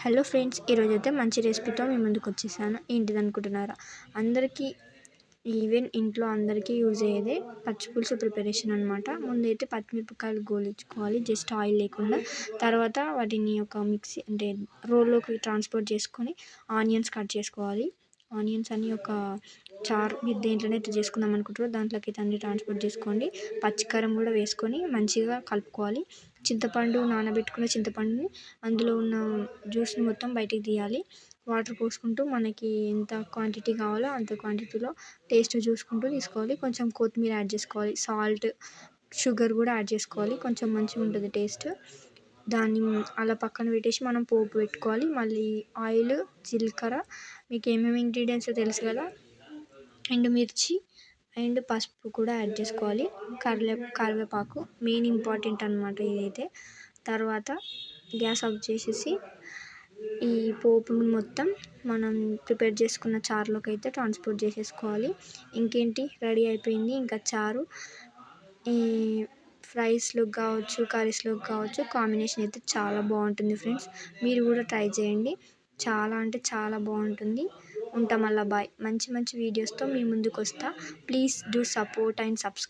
Hello friends, ఈరోజైతే మంచి రెసిపీతో మీ ముందుకు వచ్చేసాను. ఏంటిది అనుకుంటున్నారా? అందరికీ ఈవెన్ ఇంట్లో అందరికీ యూజ్ అయ్యేదే పచ్చిపులుసు ప్రిపరేషన్ అనమాట. ముందైతే పచ్చిమిరపకాయలు గోలించుకోవాలి, జస్ట్ ఆయిల్ లేకుండా. తర్వాత వాటిని ఒక మిక్సీ అంటే రోల్లోకి ట్రాన్స్ఫర్ చేసుకొని ఆనియన్స్ కట్ చేసుకోవాలి. ఆనియన్స్ అన్ని ఒక చారు మీరు దేంట్లోనైతే చేసుకుందాం అనుకుంటారో దాంట్లోకి అయితే అన్ని ట్రాన్స్ఫర్ చేసుకోండి. పచ్చికారం కూడా వేసుకొని మంచిగా కలుపుకోవాలి. చింతపండు నానబెట్టుకున్న చింతపండుని అందులో ఉన్న జ్యూస్ని మొత్తం బయటికి తీయాలి. వాటర్ పోసుకుంటూ మనకి ఎంత క్వాంటిటీ కావాలో అంత క్వాంటిటీలో టేస్ట్ చూసుకుంటూ తీసుకోవాలి. కొంచెం కొత్తిమీర యాడ్ చేసుకోవాలి, సాల్ట్, షుగర్ కూడా యాడ్ చేసుకోవాలి. కొంచెం మంచిగా ఉంటుంది టేస్ట్. దాన్ని అలా పక్కన పెట్టేసి మనం పోపు పెట్టుకోవాలి. మళ్ళీ ఆయిల్, జీలకర్ర, మీకు ఏమేమి ఇంగ్రీడియంట్స్ తెలుసు కదా, ఎండుమిర్చి అండ్ పసుపు కూడా యాడ్ చేసుకోవాలి. కరివేపాకు మెయిన్ ఇంపార్టెంట్ అనమాట ఇదైతే. తర్వాత గ్యాస్ ఆఫ్ చేసేసి ఈ పోపుని మొత్తం మనం ప్రిపేర్ చేసుకున్న చారులోకి అయితే ట్రాన్స్పోర్ట్ చేసేసుకోవాలి. ఇంకేంటి, రెడీ అయిపోయింది ఇంకా చారు. ఈ ఫ్రైస్లోకి కావచ్చు, కర్రీస్లోకి కావచ్చు, కాంబినేషన్ అయితే చాలా బాగుంటుంది ఫ్రెండ్స్. మీరు కూడా ట్రై చేయండి, చాలా అంటే చాలా బాగుంటుంది. ఉంటాం మళ్ళీ, బాయ్. మంచి మంచి వీడియోస్తో మీ ముందుకు వస్తా. Please do support and subscribe.